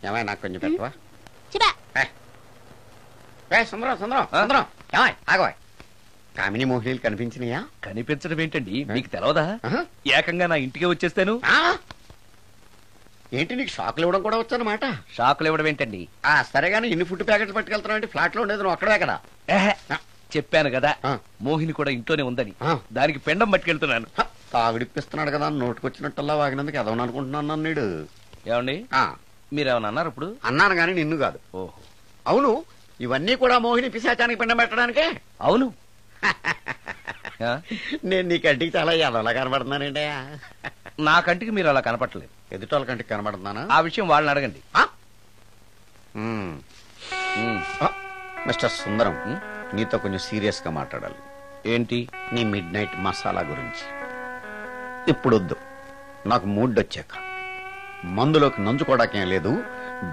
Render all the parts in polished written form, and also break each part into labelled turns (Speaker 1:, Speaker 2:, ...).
Speaker 1: ఏమై నాకు కొంచెం పెట్టవా? సుందరం సుందరం సుందరం ఏమై ఆగవా? కామిని మోహినీలు కనిపించినాయా?
Speaker 2: కనిపించడం ఏంటండి, మీకు తెలవదా? ఏకంగా నా ఇంటికి వచ్చేస్తాను.
Speaker 1: ఏంటి నీకు షాకులు ఇవ్వడం కూడా వచ్చానమాట?
Speaker 2: షాకులు ఇవ్వడం ఏంటండి?
Speaker 1: సరేగాని ఇన్ని ఫుడ్ ప్యాకెట్స్ పట్టుకెళ్తానంటే ఫ్లాట్ లో ఉండేది నువ్వు అక్కడే కదా.
Speaker 2: చెప్పాను కదా మోహిని కూడా ఇంట్లోనే ఉందని, దానికి పెండం పట్టుకెళ్తున్నాను.
Speaker 1: తాగుడిప్పిస్తున్నాడు కదా నోటుకొచ్చినట్టల్లా వాగినందుకు ఎదవని అనుకుంటున్నాను నీడు.
Speaker 2: ఏమండి మీరేమన్నా అన్నారు ఇప్పుడు?
Speaker 1: అన్నాను గాని నిన్ను కాదు.
Speaker 2: ఓహో
Speaker 1: అవును, ఇవన్నీ కూడా మోహిని పిశాచానికి పిండం పెట్టడానికే?
Speaker 2: అవును.
Speaker 1: నేను నీ కంటికి చాలా ఎదవలా కనబడుతున్నానండి.
Speaker 2: నా కంటికి మీరు అలా కనపడలేదు.
Speaker 1: ఎదుటోళ్ళ కంటికి కనబడుతున్నానా?
Speaker 2: ఆ విషయం వాళ్ళని అడగండి.
Speaker 1: మిస్టర్ సుందరం, నీతో కొంచెం సీరియస్ గా మాట్లాడాలి.
Speaker 2: ఏంటి?
Speaker 1: నీ మిడ్ నైట్ మసాలా గురించి. ఇప్పుడు వద్దు, నాకు మూడ్ వచ్చాక. మందులోకి నంచుకోవడాకేం లేదు,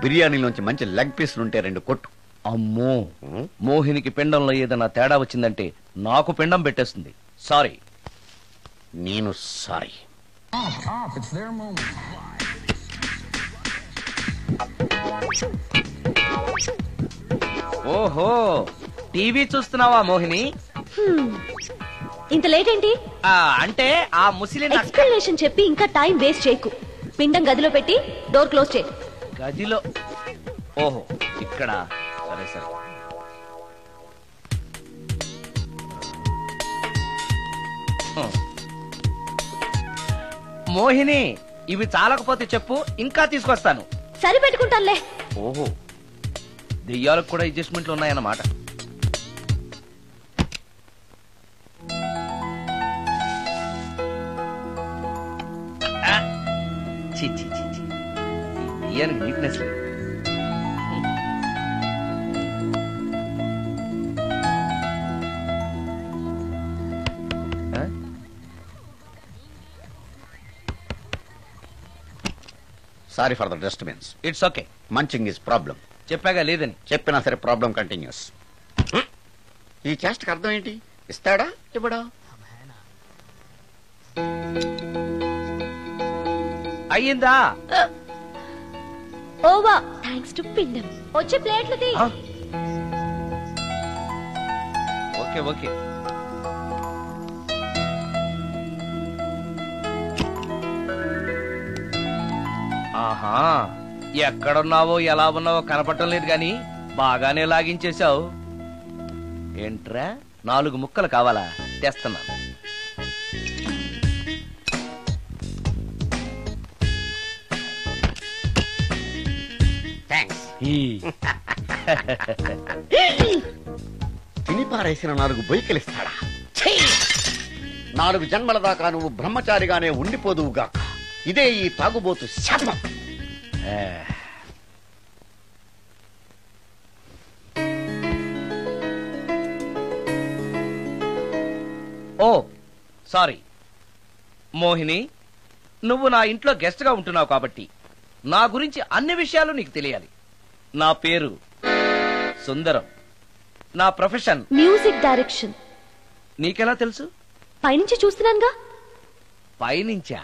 Speaker 1: బిర్యానీలోంచి మంచి లెగ్ పీసులు ఉంటే 2 కొట్టు.
Speaker 2: అమ్మో, మోహినికి పిండంలో ఏదైనా తేడా వచ్చిందంటే నాకు పిండం పెట్టేస్తుంది. సారీ.
Speaker 1: నేను సారీ.
Speaker 2: ఓహో, టీవీ చూస్తున్నావా మోహిని?
Speaker 3: ఇంత లేట్ ఏంటి?
Speaker 2: అంటే ఆ ముసిలి
Speaker 3: ఎక్స్ప్లెనేషన్ చెప్పి ఇంకా టైం వేస్ట్ చేయకు. పిండం గదిలో పెట్టి డోర్ క్లోజ్ చేయి.
Speaker 2: గదిలో? ఓహో, ఇక్కడ. సరే సరే. మోహిని, ఇవి చాలకపోతే చెప్పు, ఇంకా తీసుకొస్తాను.
Speaker 3: సరి పెట్టుకుంటానులే.
Speaker 2: ఓహో, దెయ్యాలకు కూడా అడ్జస్ట్మెంట్లు ఉన్నాయన్నమాట. దెయ్యానికి నీట్నెస్ లేదు.
Speaker 1: Sorry for the disturbance.
Speaker 2: It's okay.
Speaker 1: Munching is problem.
Speaker 2: చెప్పాగా లేదని.
Speaker 1: చెప్పినా సరే ప్రాబ్లం కంటిన్యూస్. ఈ చేష్టకి అర్థం ఏంటి? ఇస్తాడా ఇవ్వడా?
Speaker 2: అయ్యిందా?
Speaker 3: ఓవా, థ్యాంక్స్ టు పిండం. వచ్చే ప్లేట్లు తీ.
Speaker 2: Okay okay. ఆహా, ఎక్కడున్నావో ఎలా ఉన్నావో కనపడటం లేదు గాని బాగానే లాగించేశావు. ఏంట్రా, 4 ముక్కలు కావాలా? తెస్తున్నాను.
Speaker 1: తిని పారేసిన 4 బొయ్యకిలిస్తాడా? 4 జన్మల దాకా నువ్వు బ్రహ్మచారిగానే ఉండిపోదువుగాక. ఇదే ఈ తాగుబోతు శాపం.
Speaker 2: ఓ సారీ మోహిని, నువ్వు నా ఇంట్లో గెస్ట్ గా ఉంటున్నావు కాబట్టి నా గురించి అన్ని విషయాలు నీకు తెలియాలి. నా పేరు సుందరం. నా ప్రొఫెషన్
Speaker 3: మ్యూజిక్ డైరెక్షన్.
Speaker 2: నీకెలా తెలుసు?
Speaker 3: పైనుంచి చూస్తున్నానుగా.
Speaker 2: పైనుంచా?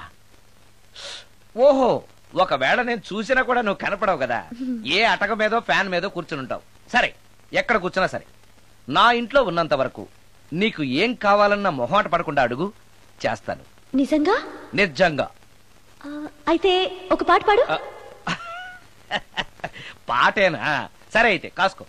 Speaker 2: ఓహో, ఒకవేళ నేను చూసినా కూడా నువ్వు కనపడవు కదా. ఏ అటక మీదో ఫ్యాన్ మీదో కూర్చుని ఉంటావు. సరే, ఎక్కడ కూర్చున్నా సరే, నా ఇంట్లో ఉన్నంత వరకు నీకు ఏం కావాలన్న మొహమాట పడకుండా అడుగు, చేస్తాను.
Speaker 3: నిజంగా?
Speaker 2: నిజంగా.
Speaker 3: అయితే ఒక పాట పాడు.
Speaker 2: పాటేనా? సరే అయితే కాసుకో.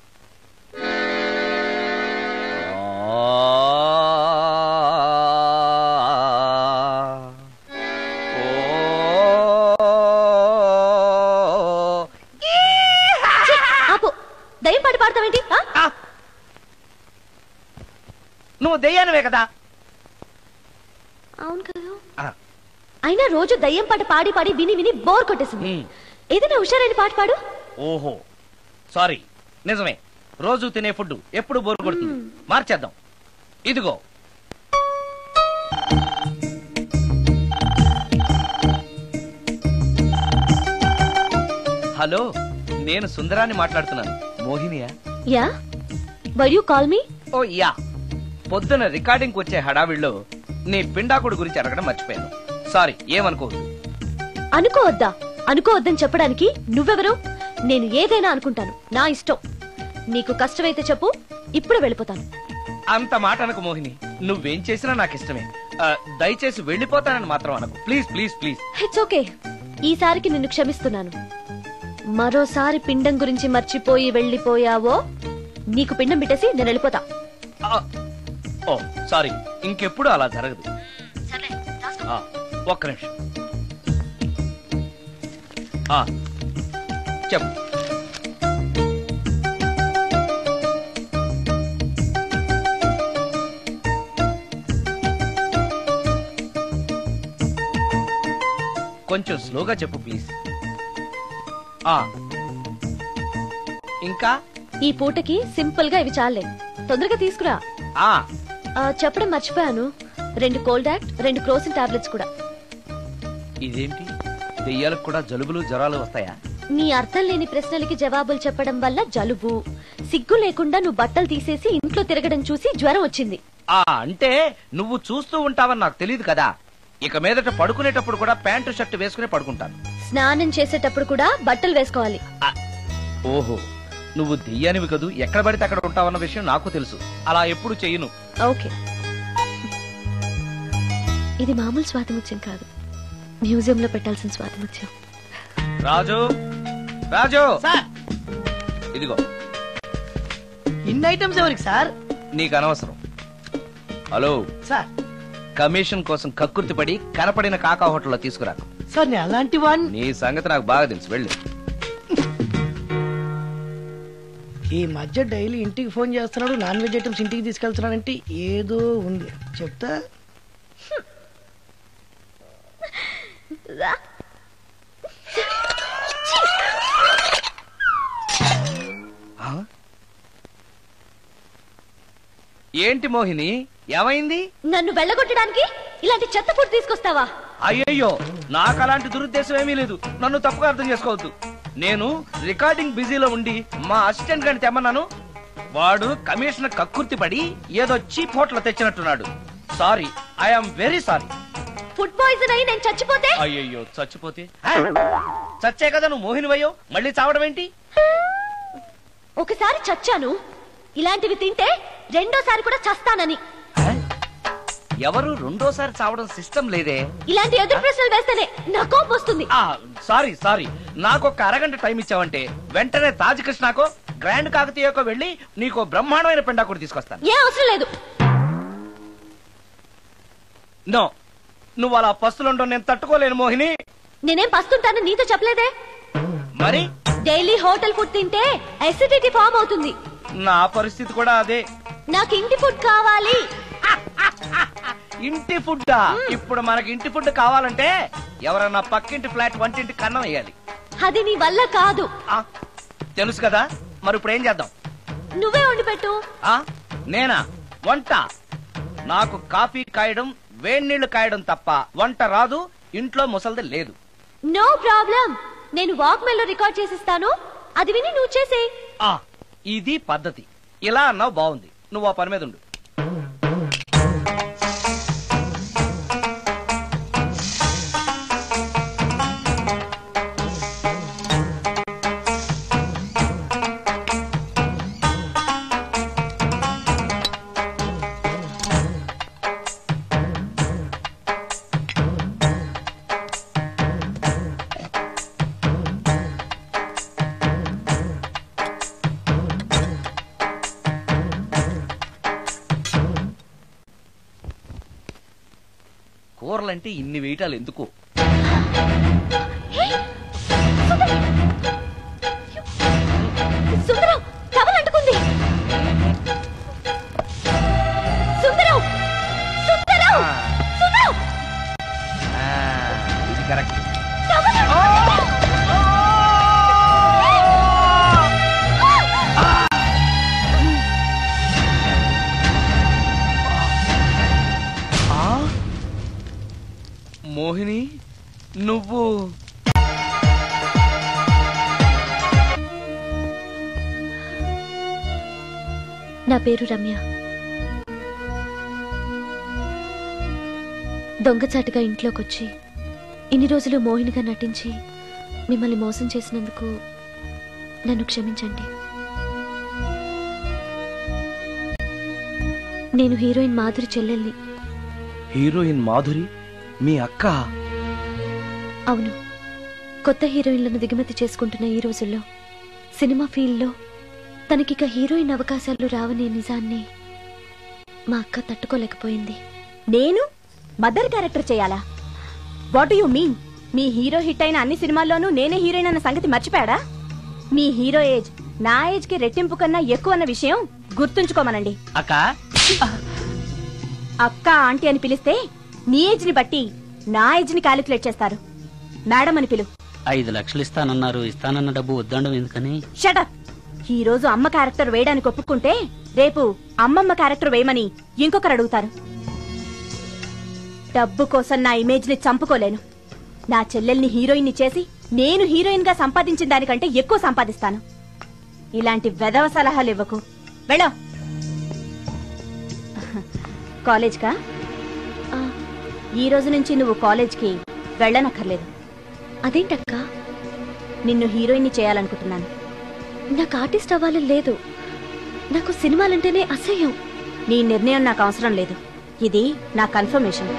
Speaker 3: దయ్యం పాట పాడతావేంటి?
Speaker 2: నువ్వు దయ్యానివే కదా.
Speaker 3: అవును కదా. అయినా రోజు దయ్యం పాట పాడి పాడి విని విని బోర్ కొట్టేసింది. ఏదైనా హుషారైన పాట పాడు.
Speaker 2: ఓహో సారీ, నిజమే. రోజు తినే ఫుడ్ ఎప్పుడు బోర్ కొడుతుంది. మార్చేద్దాం. ఇదిగో. హలో, నేను సుందరాన్ని మాట్లాడుతున్నాను. మోహినియా?
Speaker 3: Yeah. Were you call me?
Speaker 2: Oh yeah. పొద్దున రికార్డింగ్ వచ్చే హడావిడిలో నీ పిండాకుడు గురించి అడగడం మర్చిపోయాను. సారీ, ఏమనుకోవద్దు.
Speaker 3: అనుకోవద్దా? అనుకోవద్దని చెప్పడానికి నువ్వెవరు? నేను ఏదైనా అనుకుంటాను, నా ఇష్టం. నీకు కష్టమైతే చెప్పు, ఇప్పుడే వెళ్ళిపోతాను.
Speaker 2: అంత మాట అనకు మోహిని, నువ్వేం చేసినా నాకు ఇష్టమే. దయచేసి వెళ్ళిపోతానని మాత్రం అనకు, please please please.
Speaker 3: It's okay, ఈసారికి నిన్ను క్షమిస్తున్నాను. మరోసారి పిండం గురించి మర్చిపోయి వెళ్ళిపోయావో నీకు పిండం పెట్టేసి నేను వెళ్ళిపోతా.
Speaker 2: ఓ సారీ, ఇంకెప్పుడు అలా జరగదు. ఒక్క నిమిషం. చెప్పు. కొంచెం స్లోగా చెప్పు ప్లీజ్. ఇంకా
Speaker 3: ఈ పూటకి సింపుల్ గా ఇవి చాలే, తొందరగా తీసుకురా. చెప్పడం మర్చిపోయాను, 2 కోల్డ్ యాక్ట్, 2 క్రోసిన్ టాబ్లెట్స్ కూడా.
Speaker 2: ఇదేంటి, దెయ్యాలకు కూడా జలుబులు జ్వరాలు వస్తాయా?
Speaker 3: నీ అర్థం లేని ప్రశ్నలకి జవాబులు చెప్పడం వల్ల జలుబు, సిగ్గు లేకుండా నువ్వు బట్టలు తీసేసి ఇంట్లో తిరగడం చూసి జ్వరం వచ్చింది.
Speaker 2: అంటే నువ్వు చూస్తూ ఉంటావని నాకు తెలియదు కదా. ఇక మీదట పడుకునేటప్పుడు కూడా ప్యాంటు షర్ట్ వేసుకుని పడుకుంటాను.
Speaker 3: స్నానం చేసేటప్పుడు కూడా బట్టలు వేసుకోవాలి.
Speaker 2: ఓహో, నువ్వు దెయ్యానివి కదూ, ఎక్కడ పడితే అక్కడ ఉంటావన్న విషయం నాకు తెలుసు. అలా ఎప్పుడు చెయ్యను.
Speaker 3: ఓకే, ఇది మామూలు స్వాతిముత్యం కాదు, మ్యూజియం లో పెట్టాల్సిన స్వాతిముత్యం.
Speaker 2: రాజు, రాజు
Speaker 4: సార్,
Speaker 2: ఇదిగో.
Speaker 4: ఇన్ని ఐటమ్స్ ఎవరికి సార్?
Speaker 2: నీకు అనవసరం. హలో
Speaker 4: సార్,
Speaker 2: కమిషన్ కోసం కక్కుర్తి పడి కనపడిన కాకా హోటల్లో తీసుకురా.
Speaker 4: సార్ నేను అలాంటి వాడిని.
Speaker 2: నీ సంగతి నాకు బాగా తెలుసు, వెళ్ళు.
Speaker 4: ఈ మధ్య డైలీ ఇంటికి ఫోన్ చేస్తున్నాడు, నాన్ వెజ్ ఐటమ్స్ ఇంటికి తీసుకెళ్తున్నాడంటే ఏదో ఉంది, చెప్తా.
Speaker 2: ఏంటి మోహిని, ఏమైంది?
Speaker 3: నన్ను వెళ్ళగొట్టడానికి ఇలాంటి చెత్త ఫుడ్ తీసుకొస్తావా?
Speaker 2: అయ్యయ్యో, నాకు అలాంటి దురుద్దేశం ఏమీ లేదు, నన్ను తప్పుగా అర్థం చేసుకోవద్దు. నేను రికార్డింగ్ బిజీలో ఉండి మా అసిస్టెంట్ గారిని తెమ్మన్నాను. వాడు కమిషనర్ కక్కుర్తి పడి ఏదో చీప్ హోటల్ తెచ్చినట్టున్నాడు. Sorry, I'm very sorry.
Speaker 3: Food poison అయి నేను చచ్చిపోతే?
Speaker 2: అయ్యయ్యో, చచ్చిపోతే? చచ్చే కదా నువ్వు మోహినివయ్యో, మళ్ళీ చావడం ఏంటి?
Speaker 3: ఒకసారి చచ్చాను, ఇలాంటివి తింటే రెండోసారి కూడా చస్తానని.
Speaker 2: ఎవరు రెండోసారి చావడం సిస్టం లేదే.
Speaker 3: ఇలాంటి ఎదురు ప్రశ్నలు వేస్తేనే నా కోపం వస్తుంది.
Speaker 2: సారీ సారీ, నాకు ఒక అరగంట టైం ఇచ్చావంటే వెంటనే తాజ్ కృష్ణకో గ్రాండ్ కాకతీయకో వెళ్ళి నీకు బ్రహ్మాండమైన పెండా కూడా తీసుకొస్తాను.
Speaker 3: ఏ అవసరం లేదు.
Speaker 2: నో, నువ్వు అలా పస్తులుండవు, నేను తట్టుకోలేను మోహిని.
Speaker 3: నేనేం పస్తుంటాను నీతో చెప్పలేదే.
Speaker 2: మరి
Speaker 3: డైలీ హోటల్ ఫుడ్ తింటే అసిడిటీ ఫామ్ అవుతుంది.
Speaker 2: నా పరిస్థితి కూడా అదే.
Speaker 3: నాకు ఇంటి ఫుడ్ కావాలి.
Speaker 2: ఇంటి ఫుడ్డా? ఇప్పుడు మనకి ఇంటి ఫుడ్ కావాలంటే ఎవరన్నా పక్కింటి ఫ్లాట్ వంటింటి కన్నం వేయాలి.
Speaker 3: అది నీ వల్ల కాదు.
Speaker 2: తెలుసు కదా, మరి ఇప్పుడు ఏం చేద్దాం?
Speaker 3: నువ్వే వండి పెట్టు.
Speaker 2: నేనా వంట? నాకు కాఫీ కాయడం, వేడి నీళ్లు కాయడం తప్ప వంట రాదు. ఇంట్లో ముసల్ది లేదు.
Speaker 3: నో ప్రాబ్లం, నేను వాక్మెన్ లో రికార్డ్ చేసిస్తాను, అది విని నువ్వు చేసే.
Speaker 2: ఇది పద్ధతి. ఇలా అన్నావు, బాగుంది. నువ్వు ఆ పని మీద ఉండు. కూరలంటే ఇన్ని వేయటాలు ఎందుకు?
Speaker 3: సుందరం, టవల్ అంటుకుంది. సుందరం, సుందరం, సుందరం.
Speaker 2: ఇది కరెక్ట్. మోహిని, నువ్వు
Speaker 3: నా పేరు రమ్య. దొంగచాటుగా ఇంట్లోకొచ్చి ఇన్ని రోజులు మోహినిగా నటించి మిమ్మల్ని మోసం చేసినందుకు నన్ను క్షమించండి. నేను హీరోయిన్ మాధురి చెల్లెల్ని.
Speaker 2: హీరోయిన్ మాధురి మీ అక్క?
Speaker 3: అవును. కొత్త హీరోయిన్లను దిగుమతి చేసుకుంటున్న ఈ రోజుల్లో సినిమా ఫీల్డ్లో తనకిక హీరోయిన్ అవకాశాలు రావనే నిజాన్ని మా అక్క తట్టుకోలేకపోయింది.
Speaker 5: నేను మదర్ క్యారెక్టర్ చేయాలా? What you mean? Me hero hit అయిన అన్ని సినిమాల్లోనూ నేనే హీరోయిన్ అన్న సంగతి మర్చిపోయాడా? మీ హీరో ఏజ్ నా ఏజ్ కి రెట్టింపు కన్నా ఎక్కువ అన్న విషయం గుర్తుంచుకోమనండి.
Speaker 2: అక్క
Speaker 5: అక్క ఆంటీ అని పిలిస్తే నీ ఏజ్ ని బట్టి నా ఏజ్ ని క్యాలిక్యులేట్ చేస్తారు. మేడం అని పిలు.
Speaker 6: 5 లక్షలు ఇస్తానన్నారు. ఇస్తానన్న డబ్బు వద్దండం ఎందుకని?
Speaker 5: షటప్. ఈ రోజు అమ్మ క్యారెక్టర్ వేయడానికి ఒప్పుకుంటే రేపు అమ్మమ్మ క్యారెక్టర్ వేయమని ఇంకొకరు అడుగుతారు. డబ్బు కోసం నా ఇమేజ్ ని చంపుకోలేను. నా చెల్లెల్ని హీరోయిన్ ని చేసి నేను హీరోయిన్ గా సంపాదించిన దానికంటే ఎక్కువ సంపాదిస్తాను. ఇలాంటి వెధవ సలహాలు ఇవ్వకు. వెళ్ళో. కాలేజ్కా? ఈ రోజు నుంచి నువ్వు కాలేజ్కి వెళ్ళనక్కర్లేదు.
Speaker 3: అదేంటక్క?
Speaker 5: నిన్ను హీరోయిన్ ని చేయాలనుకుంటున్నాను.
Speaker 3: నాకు ఆర్టిస్ట్ అవ్వాలని లేదు. నాకు సినిమాలంటేనే అసహ్యం.
Speaker 5: నీ నిర్ణయం నాకు అవసరం లేదు. ఇది నా కన్ఫర్మేషన్.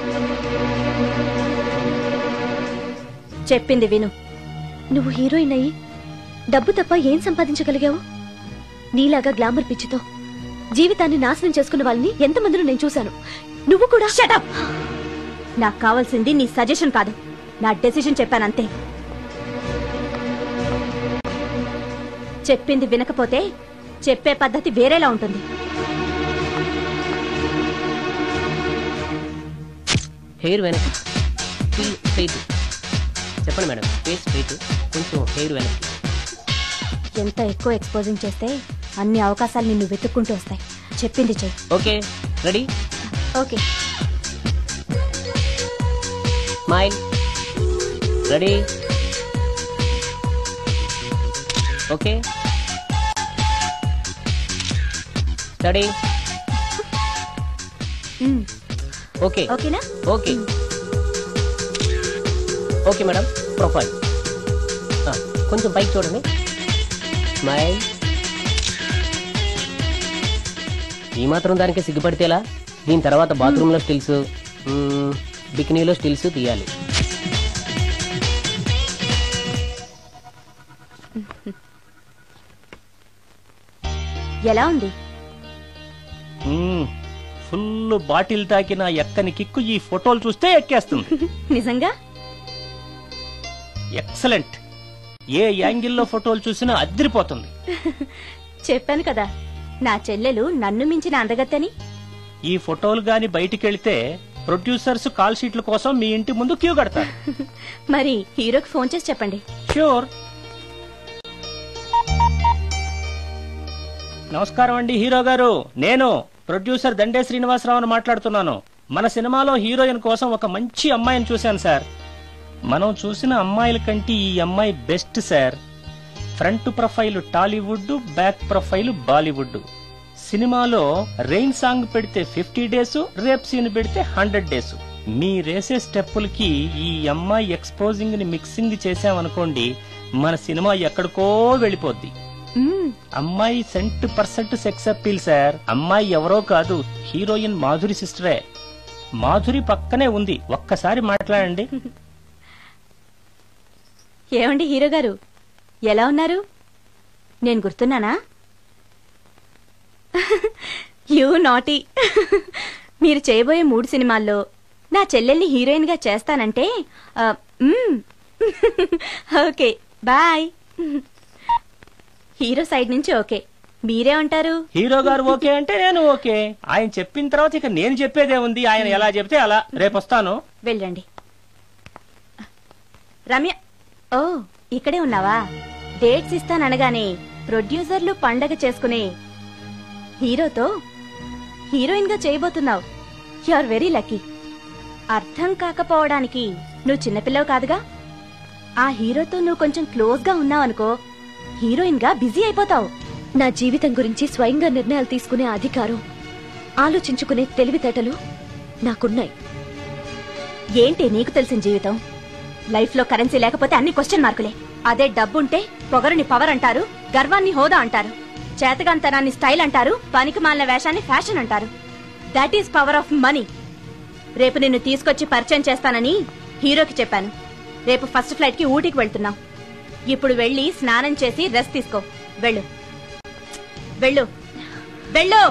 Speaker 5: చెప్పింది విను.
Speaker 3: నువ్వు హీరోయిన్ అయ్యి డబ్బు తప్ప ఏం సంపాదించగలిగావు? నీలాగా గ్లామర్ పిచ్చితో జీవితాన్ని నాశనం చేసుకున్న వాళ్ళని ఎంతమందిలో నేను చూశాను. నువ్వు కూడా.
Speaker 5: షటప్. నాకు కావాల్సింది నీ సజెషన్ కాదు, నా డెసిషన్ చెప్పానంతే. చెప్పింది వినకపోతే చెప్పే పద్ధతి వేరేలా ఉంటుంది.
Speaker 6: హెయిర్ వెనక్కి స్ట్రైట్. చెప్పండి మేడం. ఫేస్ స్ట్రైట్, కొంచెం హెయిర్ వెనక్కి.
Speaker 5: ఎంత ఎక్కువ ఎక్స్పోజింగ్ చేస్తే అన్ని అవకాశాలు నిన్ను వెతుక్కుంటూ వస్తాయి. చెప్పింది చెయ్యి.
Speaker 6: Okay, ready?
Speaker 5: Okay.
Speaker 6: Smile. Ready? Okay. Study. Okay.
Speaker 5: ఓకేనా?
Speaker 6: ఓకే. Okay madam. ప్రొఫైల్ కొంచెం పైకి చూడండి. స్మైల్. ఈ మాత్రం దానికి సిగ్గుపడితేలా? దీని తర్వాత బాత్రూంలో స్టిల్స్, బికినీలో స్టిల్స్ తీయాలి.
Speaker 5: ఎలా ఉంది?
Speaker 6: ఫుల్ బాటిల్ తాకిన ఎక్కని కిక్కు ఈ ఫోటోలు చూస్తే ఎక్కేస్తుంది.
Speaker 5: నిజంగా
Speaker 6: ఎక్సలెంట్. ఏ యాంగిల్లో ఫోటోలు చూసినా అదిరిపోతుంది.
Speaker 5: చెప్పాను కదా నా చెల్లెలు నన్ను మించిన అందగత్తని.
Speaker 6: ఈ ఫోటోలు గాని బయటికెళ్తే ప్రొడ్యూసర్స్ కాల్ షీట్ల కోసం మీ ఇంటి ముందు క్యూ కడతారు.
Speaker 5: మరి హీరోకి ఫోన్ చేసి చెప్పండి.
Speaker 6: ష్యూర్. నమస్కారం అండి హీరో గారు. నేను ప్రొడ్యూసర్ దండే శ్రీనివాసరావుని మాట్లాడుతున్నాను. మన సినిమాలో హీరోయిన్ కోసం ఒక మంచి అమ్మాయిని చూశాను సార్. మనం చూసిన అమ్మాయిల కంటే ఈ అమ్మాయి best sir. Front profile Tollywood, back profile Bollywood. సినిమాలో రెయిన్ సాంగ్ పెడితే 50 డేస్, రేప్ సీన్ పెడితే 100 డేస్. మీరేసే స్టెప్పులకి ఈ అమ్మాయి ఎక్స్పోజింగ్ ని మిక్సింగ్ చేసామనుకోండి, మన సినిమా ఎక్కడికో వెళ్ళిపోద్ది. అమ్మాయి 100% సెక్స్ అప్పీల్ సార్. అమ్మాయి ఎవరో కాదు, హీరోయిన్ మాధురి సిస్టరే. మాధురి పక్కనే ఉంది, ఒక్కసారి మాట్లాడండి.
Speaker 5: ఏమండి హీరో గారు, ఎలా ఉన్నారు? నేను గుర్తున్నానా? You naughty. మీరు చేయబోయే 3 సినిమాల్లో నా చెల్లెల్ని హీరోయిన్ గా చేస్తానంటే ఓకే బాయ్. హీరో సైడ్ నుంచి ఓకే, మీరేమంటారు?
Speaker 6: హీరో గారు ఓకే అంటే నేను ఓకే. ఆయన చెప్పిన తర్వాత ఇక నేను చెప్పేదే ఉంది. ఆయన ఎలా చెప్తే అలా. రేపు వస్తాను.
Speaker 5: వెళ్ళండి. రమ్య, ఓ ఇక్కడే ఉన్నావా? డేట్స్ ఇస్తాననగానే ప్రొడ్యూసర్లు పండగ చేసుకునే హీరోతో హీరోయిన్ గా చేయబోతున్నావు. You are very lucky. అర్థం కాకపోవడానికి నువ్వు చిన్నపిల్లవు కాదుగా. ఆ హీరోతో నువ్వు కొంచెం క్లోజ్ గా ఉన్నావనుకో, హీరోయిన్ గా బిజీ అయిపోతావు.
Speaker 3: నా జీవితం గురించి స్వయంగా నిర్ణయాలు తీసుకునే అధికారం, ఆలోచించుకునే తెలివితేటలు నాకున్నాయి.
Speaker 5: ఏంటి నీకు తెలిసిన జీవితం? లైఫ్ లో కరెన్సీ లేకపోతే అన్ని క్వశ్చన్ మార్కులే. అదే డబ్బుంటే పొగరుని పవర్ అంటారు, గర్వాన్ని హోదా అంటారు, చేతగాంతనాన్ని స్టైల్ అంటారు, పనికిమాలిన వేషాన్ని ఫ్యాషన్ అంటారు. That is power of money. రేపు నిన్ను తీసుకొచ్చి పరిచయం చేస్తానని హీరోకి చెప్పాను. రేపు ఫస్ట్ ఫ్లైట్ కి ఊటీకి వెళ్తున్నాం. ఇప్పుడు వెళ్ళి స్నానం చేసి రెస్ట్ తీసుకో. వెళ్ళు వెళ్ళు వెళ్ళు.